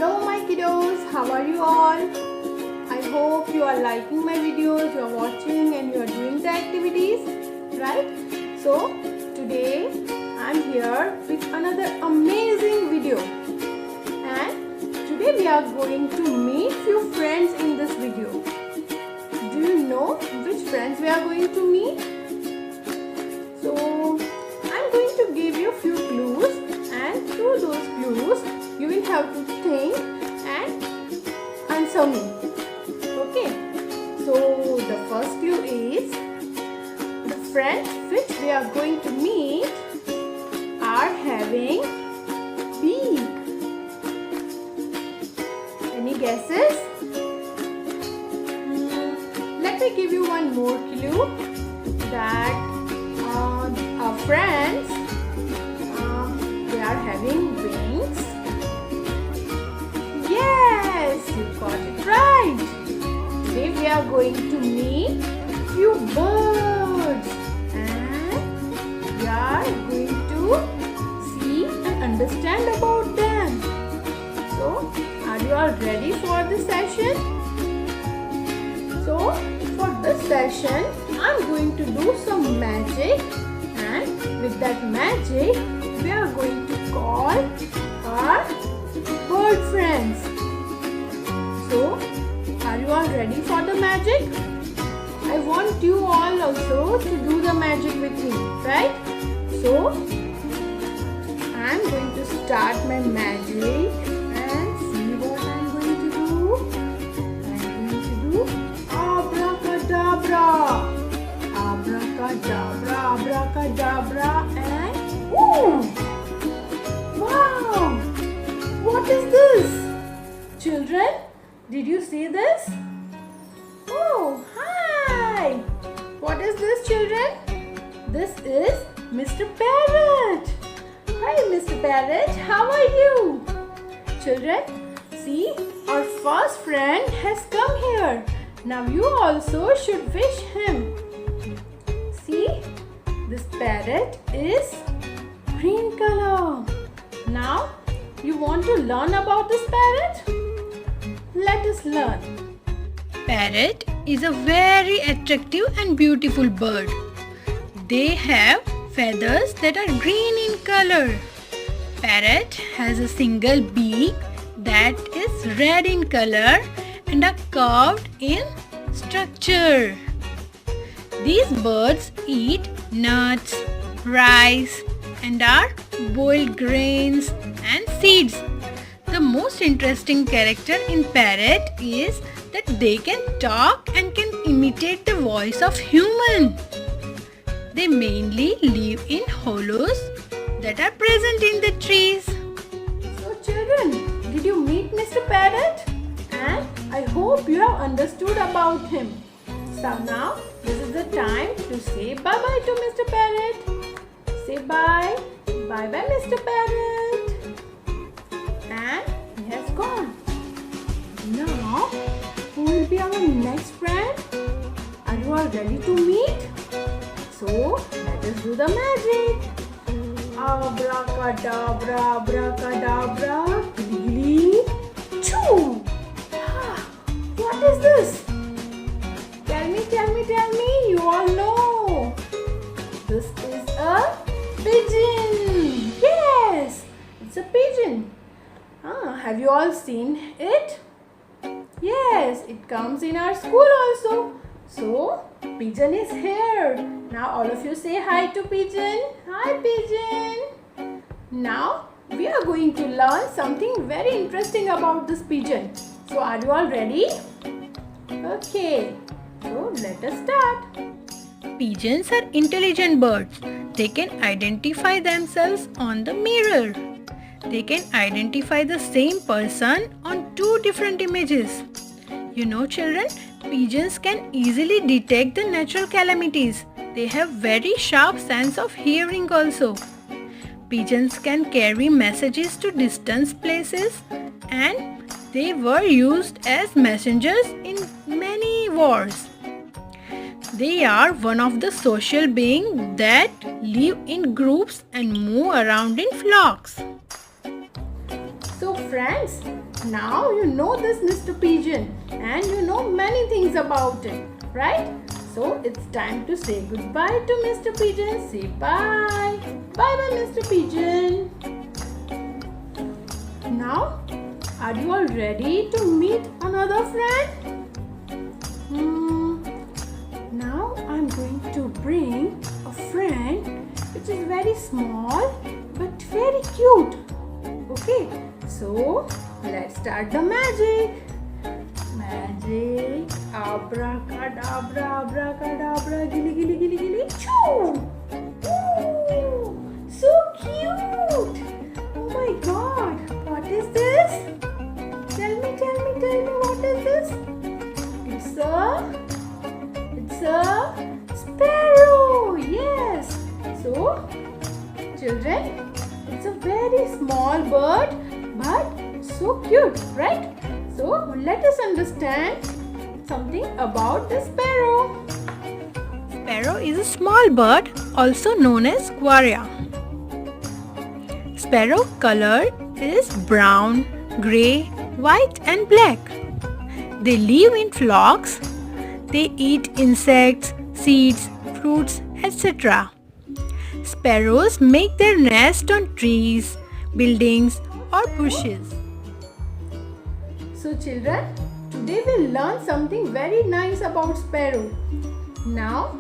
Hello my kiddos, how are you all? I hope you are liking my videos, you are watching and you are doing the activities, right? So today I am here with another amazing video, and today we are going to meet few friends in this video. Do you know which friends we are going to meet? So I am going to give you few clues, and through those clues you will have to think and answer me. Okay, so the first clue is the friends which we are going to meet are having beak. Any guesses? Let me give you one more clue that our friends they are having wings. Yes, you got it right. Today we are going to meet few birds and we are going to see and understand about them. So, are you all ready for this session? So, for this session, I am going to do some magic, and with that magic, we are going to call our bird friends. So, are you all ready for the magic? I want you all also to do the magic with me, right? So, I am going to start my magic and see what I am going to do. I am going to do abracadabra, abracadabra, abracadabra, and boom! Wow! What is this? Children, did you see this? Oh, hi! What is this, children? This is Mr. Parrot. Hi, Mr. Parrot. How are you? Children, see, our first friend has come here. Now you also should wish him. See, this parrot is green color. Now, you want to learn about this parrot? Let us learn. Parrot is a very attractive and beautiful bird. They have feathers that are green in color. Parrot has a single beak that is red in color and are curved in structure. These birds eat nuts, rice, and are boiled grains and seeds. The most interesting character in parrot is that they can talk and can imitate the voice of human. They mainly live in hollows that are present in the trees. So children, did you meet Mr. Parrot? And I hope you have understood about him. So now, this is the time to say bye-bye to Mr. Parrot. Say bye. Bye-bye, Mr. Parrot. And he has gone. Now, who will be our next friend? Are you all ready to meet? So, let us do the magic. Abracadabra, abracadabra, gilly, choo. What is this? Tell me, you all know. This is a pigeon. Yes, it's a pigeon. Have you all seen it? Yes, it comes in our school also. So, pigeon is here. Now all of you say hi to pigeon. Hi pigeon. Now we are going to learn something very interesting about this pigeon. So are you all ready? Okay, so let us start. Pigeons are intelligent birds. They can identify themselves on the mirror. They can identify the same person on two different images. You know, children, pigeons can easily detect the natural calamities. They have very sharp sense of hearing also. Pigeons can carry messages to distant places, and they were used as messengers in many wars. They are one of the social beings that live in groups and move around in flocks. So friends, now you know this Mr. Pigeon and you know many things about it, right? So it's time to say goodbye to Mr. Pigeon. Say bye. Bye bye Mr. Pigeon. Now, are you all ready to meet another friend? Now I'm going to bring a friend which is very small but very cute. Okay, so let's start the magic. Magic, abracadabra, abracadabra, gilly, gilly, gilly, gilly, choo! Ooh, so cute! Oh my God, what is this? Tell me, what is this? It's a sparrow. Yes. So, children, it's a very small bird, but so cute, right? So, let us understand something about the sparrow. Sparrow is a small bird also known as quaria. Sparrow color is brown, grey, white and black. They live in flocks. They eat insects, seeds, fruits, etc. Sparrows make their nest on trees, buildings or bushes. So children, today we learn something very nice about sparrow. Now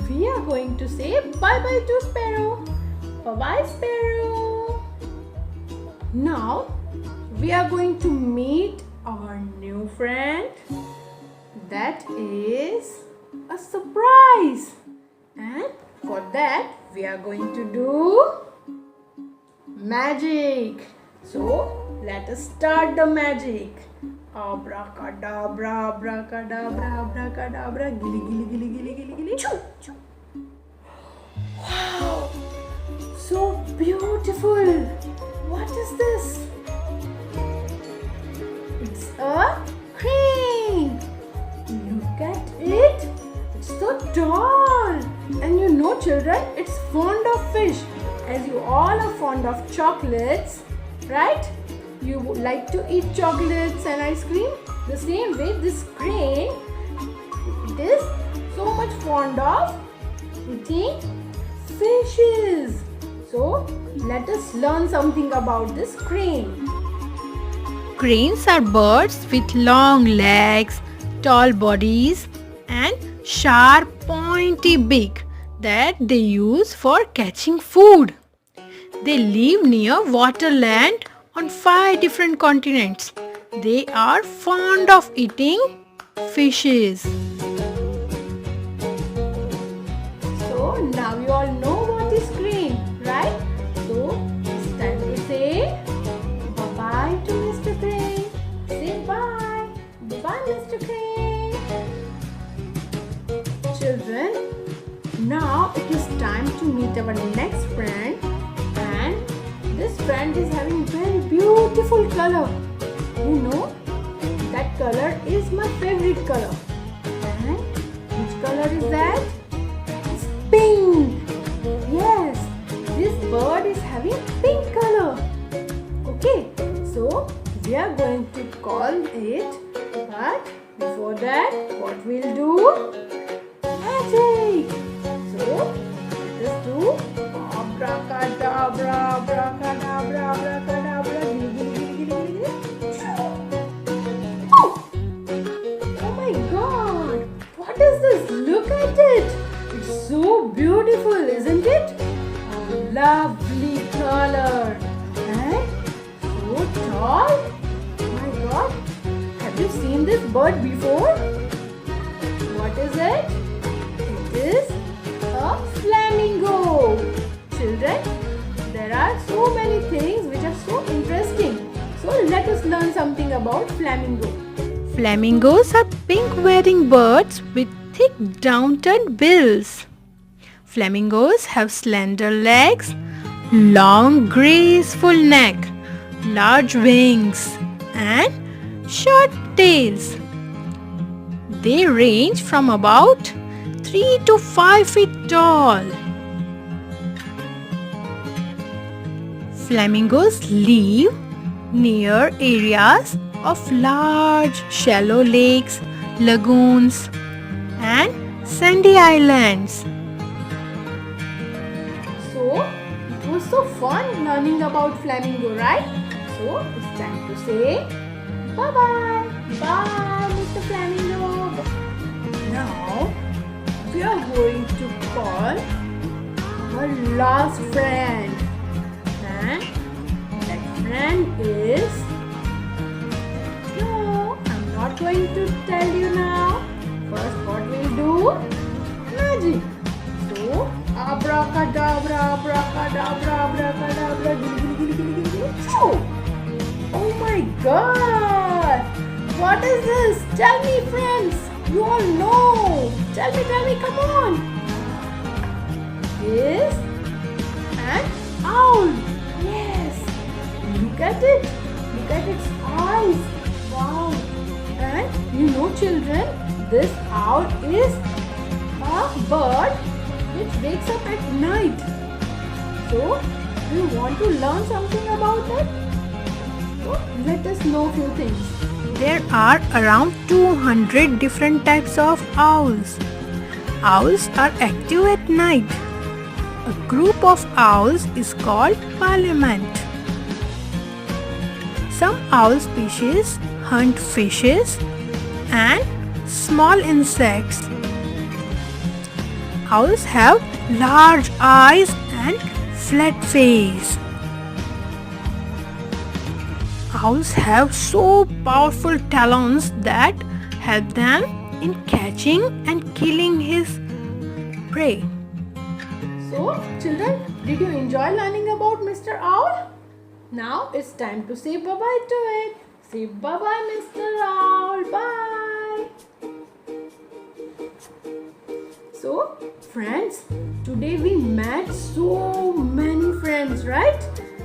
we are going to say bye bye to sparrow. Bye bye sparrow. Now we are going to meet our new friend. That is a surprise. And for that we are going to do magic. So let us start the magic. Abracadabra, abracadabra, abracadabra, gilly, gilly, gilly, gilly, gilly, gilly, choo, choo. Wow, so beautiful. What is this? It's a crane. Look at it. It's so tall. And you know, children, it's fond of fish. As you all are fond of chocolates, right? You would like to eat chocolates and ice cream. The same way, this crane, it is so much fond of eating fishes. So, let us learn something about this crane. Cranes are birds with long legs, tall bodies and sharp pointy beak that they use for catching food. They live near waterland on 5 different continents. They are fond of eating fishes. So now you all know what is crane, right? So it's time to say bye-bye to Mr. Crane. Say bye. Bye-bye Mr. Crane. Children, now it is time to meet our next friend. And this friend is having very beautiful color. You know, that color is my favorite color. And which color is that? It's pink. Yes, this bird is having pink color. Okay, so we are going to call it. But before that, what we'll do? Magic. So let us do abracadabra, abracadabra, abracadabra, gilly, gilly, gilly, gilly, gilly. Oh my God! What is this? Look at it! It's so beautiful, isn't it? A lovely color and so tall. Oh my God! Have you seen this bird before? What is it? It is a flamingo. Children, there are so many things which are so interesting. So let us learn something about flamingo. Flamingos are pink-wearing birds with thick down-turned bills. Flamingos have slender legs, long graceful neck, large wings and short tails. They range from about 3 to 5 feet tall. Flamingos live near areas of large shallow lakes, lagoons, and sandy islands. So, it was so fun learning about flamingo, right? So, it's time to say bye-bye. Bye, Mr. Flamingo. Now, we are going to call our last friend. And that friend is... No, I'm not going to tell you now. First, what we'll do? Magic. So, abracadabra, abracadabra, abracadabra, gili, gili, gili, gili, gili, gili. Oh my God! What is this? Tell me, friends. You all know. Tell me, come on. This an owl. Yes. Look at it. Look at its eyes. Wow. And you know, children, this owl is a bird which wakes up at night. So, do you want to learn something about it? So, let us know a few things. There are around 200 different types of owls. Owls are active at night. A group of owls is called parliament. Some owl species hunt fishes and small insects. Owls have large eyes and flat face. Owls have so powerful talons that help them in catching and killing his prey. So, children, did you enjoy learning about Mr. Owl? Now it's time to say bye-bye to it. Say bye-bye, Mr. Owl. Bye. So, friends, today we met so many friends, right?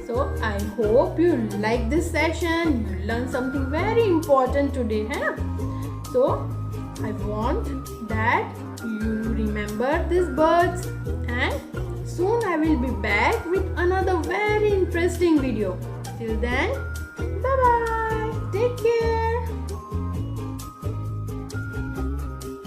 So, I hope you like this session. You learned something very important today, huh? So, I want that you remember these birds, and soon I will be back with another very interesting video. Till then, bye-bye. Take care.